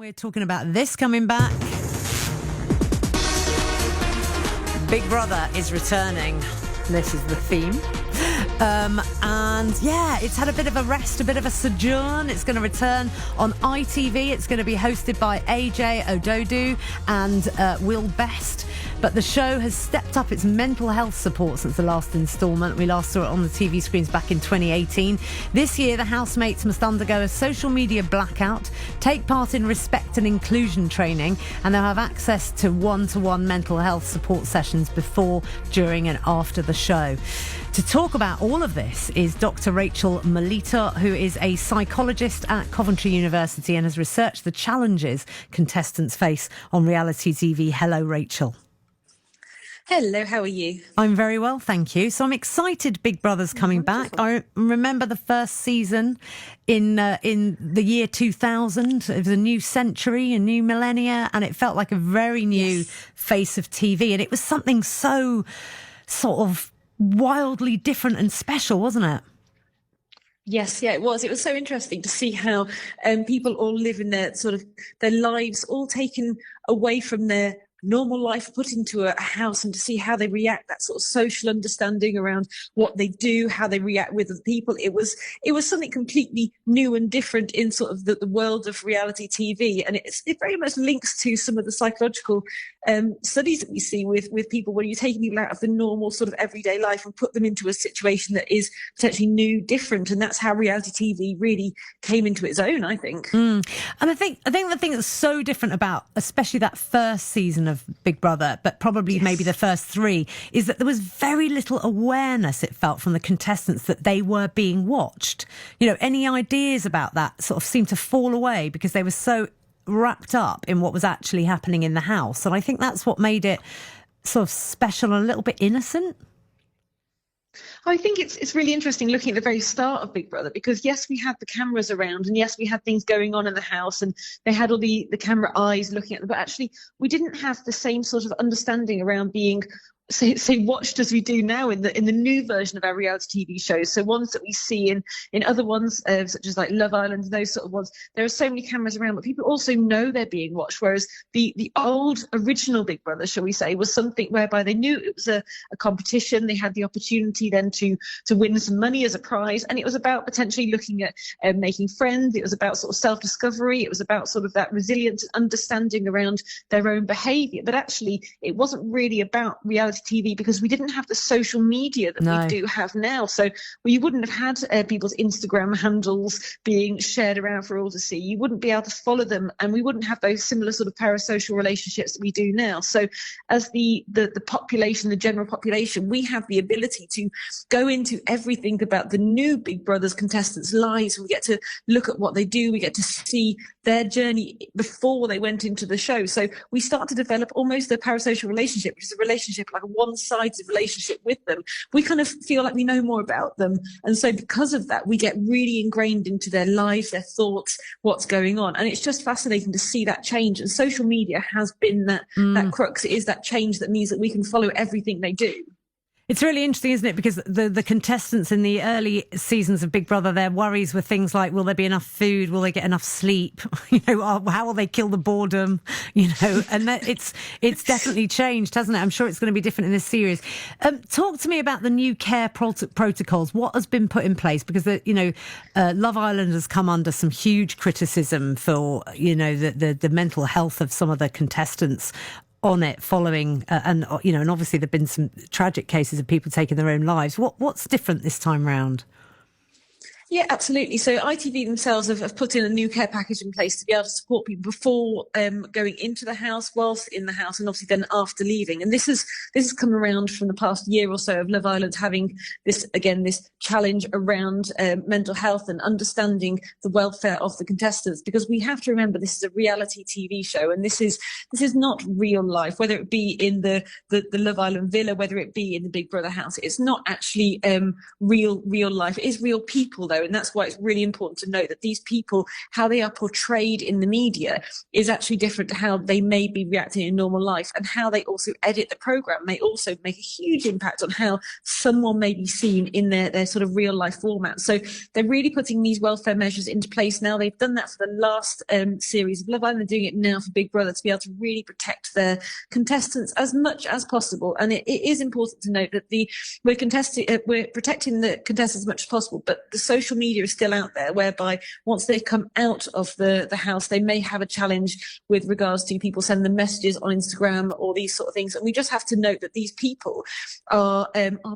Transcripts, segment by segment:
We're talking about this coming back. Big Brother is returning. This is the theme. And yeah, it's had a bit of a rest, a bit of a sojourn. It's going to return on ITV. It's going to be hosted by AJ Ododu and Will Best. But the show has stepped up its mental health support since the last instalment. We last saw it on the TV screens back in 2018. This year, the housemates must undergo a social media blackout, take part in respect and inclusion training, and they'll have access to one-to-one mental health support sessions before, during and after the show. To talk about all of this is Dr. Rachael Molitor, who is a psychologist at Coventry University and has researched the challenges contestants face on reality TV. Hello, Rachael. Hello, how are you? I'm very well, thank you. So I'm excited Big Brother's coming back. I remember the first season in the year 2000. It was a new century, a new millennia, and it felt like a very new face of TV. And it was something so sort of wildly different and special, wasn't it? Yes, yeah, it was. It was so interesting to see how people all live in their lives all taken away from their normal life, put into a house, and to see how they react, that sort of social understanding around what they do, how they react with other people. It was something completely new and different in sort of the world of reality TV. And it very much links to some of the psychological studies that we see with people, when you're taking people out of the normal sort of everyday life and put them into a situation that is potentially new, different. And that's how reality TV really came into its own, I think. And I think the thing that's so different about, especially that first season of Big Brother, but probably maybe the first three, is that there was very little awareness, it felt, from the contestants that they were being watched. You know, any ideas about that sort of seemed to fall away because they were so wrapped up in what was actually happening in the house. And I think that's what made it sort of special and a little bit innocent. I think it's really interesting looking at the very start of Big Brother, because yes, we had the cameras around, and yes, we had things going on in the house, and they had all the camera eyes looking at them, but actually we didn't have the same sort of understanding around being say watched as we do now in the new version of our reality TV shows. So ones that we see in other ones, such as like Love Island and those sort of ones, there are so many cameras around, but people also know they're being watched. Whereas the old original Big Brother, shall we say, was something whereby they knew it was a competition. They had the opportunity then to win some money as a prize, and it was about potentially looking at making friends. It was about sort of self-discovery. It was about sort of that resilience and understanding around their own behaviour. But actually, it wasn't really about reality TV, because we didn't have the social media that we do have now. So we wouldn't have had people's Instagram handles being shared around for all to see. You wouldn't be able to follow them, and we wouldn't have those similar sort of parasocial relationships that we do now. So as the population, the general population, we have the ability to go into everything about the new Big Brother's contestants' lives. We get to look at what they do. We get to see their journey before they went into the show. So we start to develop almost a parasocial relationship, which is a relationship like a one-sided relationship with them. We kind of feel like we know more about them. And so because of that, we get really ingrained into their lives, their thoughts, what's going on. And it's just fascinating to see that change. And social media has been that crux. It is that change that means that we can follow everything they do. It's really interesting, isn't it? Because the contestants in the early seasons of Big Brother, their worries were things like, will there be enough food? Will they get enough sleep? You know, how will they kill the boredom? You know, and it's definitely changed, hasn't it? I'm sure it's going to be different in this series. Talk to me about the new care protocols. What has been put in place? Because, Love Island has come under some huge criticism for, the mental health of some of the contestants on it following, and obviously there've been some tragic cases of people taking their own lives. What's different this time round? Yeah, absolutely. So ITV themselves have put in a new care package in place to be able to support people before going into the house, whilst in the house, and obviously then after leaving. And this has come around from the past year or so of Love Island having this challenge around mental health and understanding the welfare of the contestants, because we have to remember this is a reality TV show, and this is not real life. Whether it be in the Love Island villa, whether it be in the Big Brother house, it's not actually real life. It is real people though. show. And that's why it's really important to note that these people, how they are portrayed in the media is actually different to how they may be reacting in normal life, and how they also edit the program may also make a huge impact on how someone may be seen in their sort of real life format. So they're really putting these welfare measures into place now. They've done that for the last series of Love Island. They're doing it now for Big Brother to be able to really protect their contestants as much as possible. And it is important to note that we're protecting the contestants as much as possible, but the social media is still out there, whereby once they come out of the house, they may have a challenge with regards to people sending them messages on Instagram or these sort of things. And we just have to note that these people are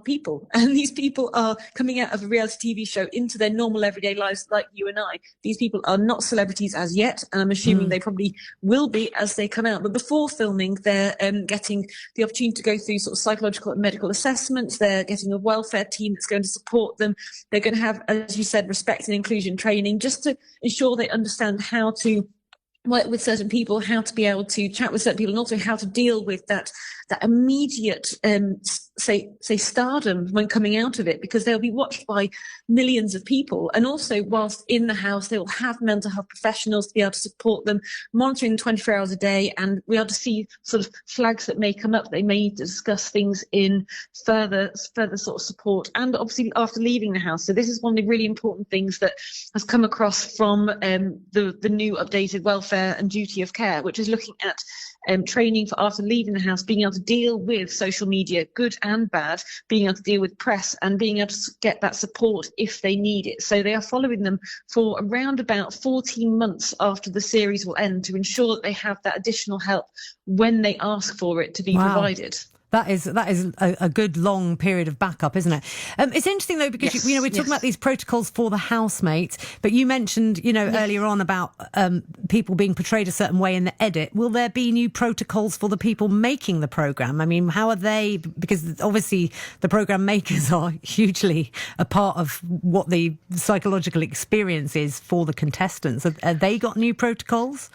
people, and these people are coming out of a reality TV show into their normal everyday lives like you and I. These people are not celebrities as yet, and I'm assuming they probably will be as they come out. But before filming, they're getting the opportunity to go through sort of psychological and medical assessments. They're getting a welfare team that's going to support them. They're going to have, as you said, respect and inclusion training, just to ensure they understand how to work with certain people, how to be able to chat with certain people, and also how to deal with that immediate, say stardom when coming out of it, because they'll be watched by millions of people. And also, whilst in the house, they will have mental health professionals to be able to support them, monitoring 24 hours a day, and we are to see sort of flags that may come up. They may need to discuss things in further sort of support, and obviously after leaving the house. So this is one of the really important things that has come across from the new updated welfare and duty of care, which is looking at training for after leaving the house, being able to deal with social media, good and bad, being able to deal with press, and being able to get that support if they need it. So they are following them for around about 14 months after the series will end, to ensure that they have that additional help when they ask for it to be provided. That is a good long period of backup, isn't it? It's interesting though, because we're talking about these protocols for the housemates, but you mentioned earlier on about people being portrayed a certain way in the edit. Will there be new protocols for the people making the programme? I mean, how are they? Because obviously the programme makers are hugely a part of what the psychological experience is for the contestants. Have they got new protocols?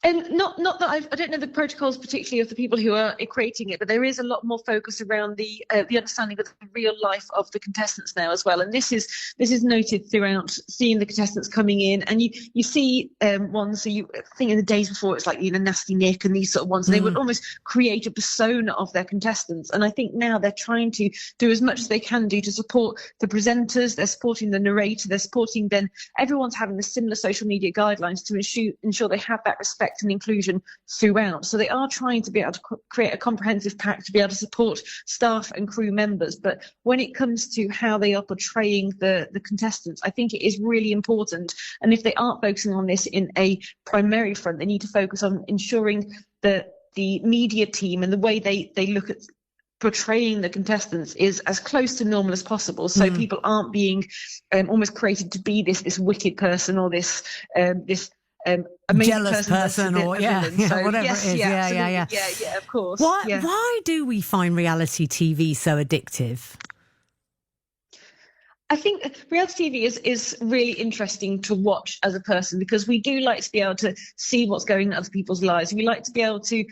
And not that I don't know the protocols particularly of the people who are creating it, but there is a lot more focus around the understanding of the real life of the contestants now as well. And this is noted throughout, seeing the contestants coming in, and you see ones. So you think in the days before, it's like Nasty Nick and these sort of ones. And they would almost create a persona of their contestants. And I think now they're trying to do as much as they can do to support the presenters. They're supporting the narrator. They're supporting then everyone's having the similar social media guidelines to ensure they have that respect and inclusion throughout. So they are trying to be able to create a comprehensive pack to be able to support staff and crew members. But when it comes to how they are portraying the contestants, I think it is really important. And if they aren't focusing on this in a primary front, they need to focus on ensuring that the media team and the way they look at portraying the contestants is as close to normal as possible, so people aren't being almost created to be this wicked person or this amazing jealous person or whatever it is. Yeah, of course. Why do we find reality TV so addictive? I think reality TV is really interesting to watch as a person, because we do like to be able to see what's going on in other people's lives. We like to be able to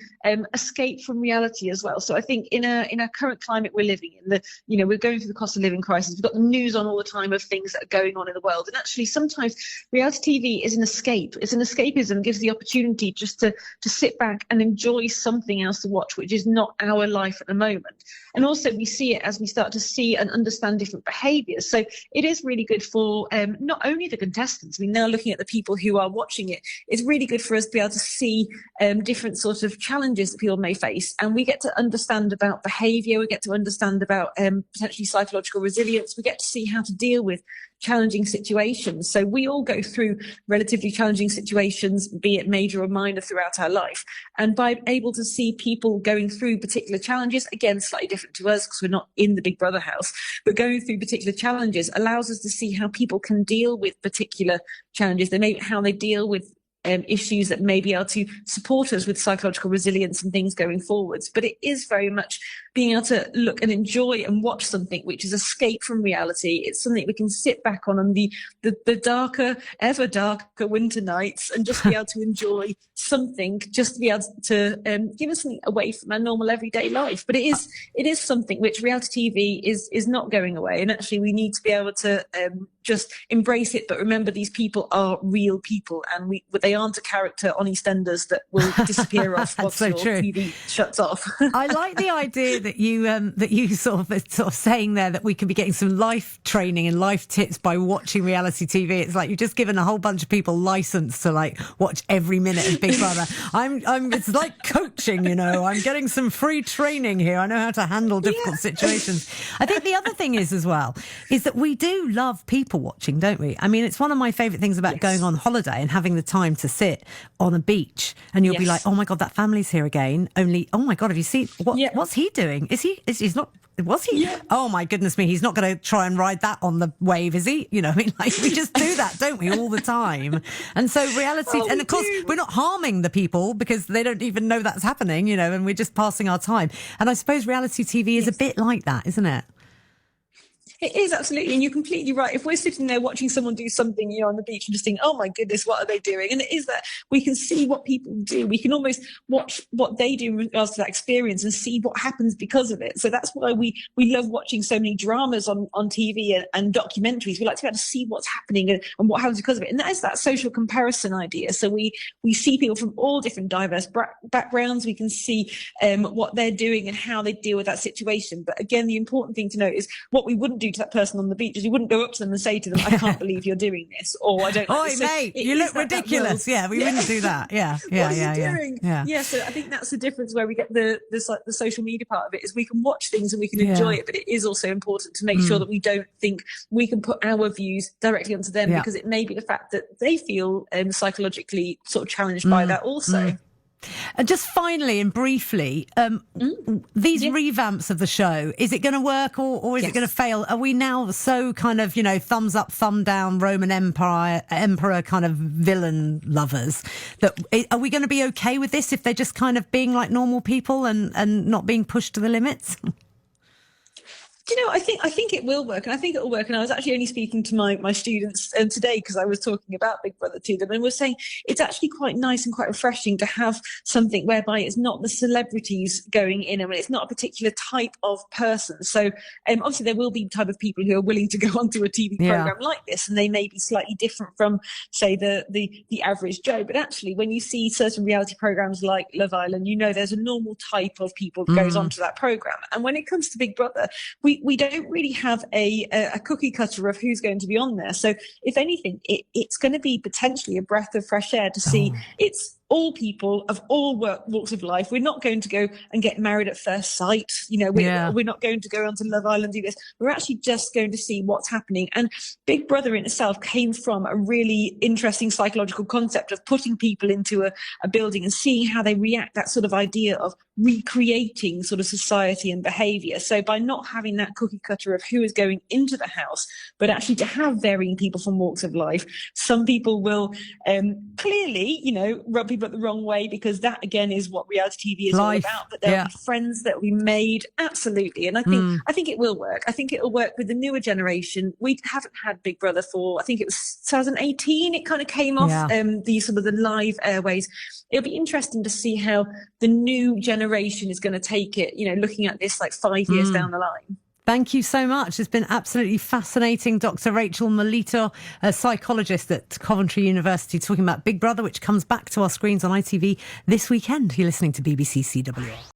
escape from reality as well. So I think in our current climate we're living in, we're going through the cost of living crisis. We've got the news on all the time of things that are going on in the world. And actually sometimes reality TV is an escape. It's an escapism. It gives the opportunity just to sit back and enjoy something else to watch, which is not our life at the moment. And also we see it as we start to see and understand different behaviours. So it is really good for not only the contestants. I mean, now looking at the people who are watching it, it's really good for us to be able to see different sort of challenges that people may face. And we get to understand about behaviour. We get to understand about potentially psychological resilience. We get to see how to deal with challenging situations. So we all go through relatively challenging situations, be it major or minor, throughout our life. And by able to see people going through particular challenges, again, slightly different to us because we're not in the Big Brother house, but going through particular challenges allows us to see how people can deal with particular challenges. How they deal with issues that may be able to support us with psychological resilience and things going forwards. But it is very much being able to look and enjoy and watch something which is escape from reality. It's something we can sit back on the darker, ever darker winter nights and just be able to enjoy something, just to be able to give us something away from our normal everyday life. But it is something which reality TV is not going away. And actually we need to be able to just embrace it, but remember these people are real people, and they aren't a character on EastEnders that will disappear off once your TV shuts off. I like the idea that you sort of saying there that we could be getting some life training and life tips by watching reality TV. It's like you've just given a whole bunch of people license to like watch every minute of Big Brother. It's like coaching, you know. I'm getting some free training here. I know how to handle difficult situations. I think the other thing is as well is that we do love people watching, don't we? I mean, it's one of my favourite things about going on holiday and having the time to sit on a beach and you'll be like, oh my God, that family's here again. Only, oh my God, have you seen what's he doing? He's not. Was he? Yeah. Oh my goodness me! He's not going to try and ride that on the wave, is he? You know, I mean, like we just do that, don't we, all the time? And so reality, and of course, we're not harming the people because they don't even know that's happening, you know, and we're just passing our time. And I suppose reality TV is a bit like that, isn't it? It is, absolutely. And you're completely right. If we're sitting there watching someone do something, you know, on the beach and just think, oh my goodness, what are they doing? And it is that we can see what people do. We can almost watch what they do in regards to that experience and see what happens because of it. So that's why we love watching so many dramas on TV and documentaries. We like to be able to see what's happening and what happens because of it. And that is that social comparison idea. So we see people from all different diverse backgrounds. We can see what they're doing and how they deal with that situation. But again, the important thing to note is what we wouldn't do to that person on the beach is you wouldn't go up to them and say to them, I can't believe you're doing this, or I don't like this. Oi, mate, you look ridiculous. Yeah, we wouldn't do that. Yeah. What are you doing? Yeah, so I think that's the difference where we get the social media part of it, is we can watch things and we can enjoy it, but it is also important to make sure that we don't think we can put our views directly onto them, because it may be the fact that they feel psychologically sort of challenged by that also. And just finally and briefly, these revamps of the show, is it going to work or is it going to fail? Are we now so kind of, you know, thumbs up, thumb down, Roman Emperor kind of villain lovers, that are we going to be okay with this if they're just kind of being like normal people and not being pushed to the limits? Do you know, I think it will work, and I think it will work. And I was actually only speaking to my students today because I was talking about Big Brother to them, and was saying it's actually quite nice and quite refreshing to have something whereby it's not the celebrities going in, and it's not a particular type of person. So obviously there will be type of people who are willing to go onto a TV program like this, and they may be slightly different from, say, the average Joe. But actually, when you see certain reality programs like Love Island, you know there's a normal type of people that goes onto that program. And when it comes to Big Brother, we don't really have a cookie cutter of who's going to be on there. So if anything, it's going to be potentially a breath of fresh air to see it's all people of all walks of life. We're not going to go and get married at first sight. You know, we're not going to go onto Love Island, do this. We're actually just going to see what's happening. And Big Brother in itself came from a really interesting psychological concept of putting people into a building and seeing how they react, that sort of idea of recreating sort of society and behaviour. So by not having that cookie cutter of who is going into the house, but actually to have varying people from walks of life, some people will clearly, you know, rub people the wrong way, because that again is what reality TV is all about. But there will be friends that will be made, absolutely. And I think it will work. I think it will work with the newer generation. We haven't had Big Brother for, I think it was 2018. It kind of came off the sort of the live airways. It'll be interesting to see how the new generation is going to take it. You know, looking at this like 5 years down the line. Thank you so much. It's been absolutely fascinating. Dr. Rachael Molitor, a psychologist at Coventry University, talking about Big Brother, which comes back to our screens on ITV this weekend. You're listening to BBC CWR.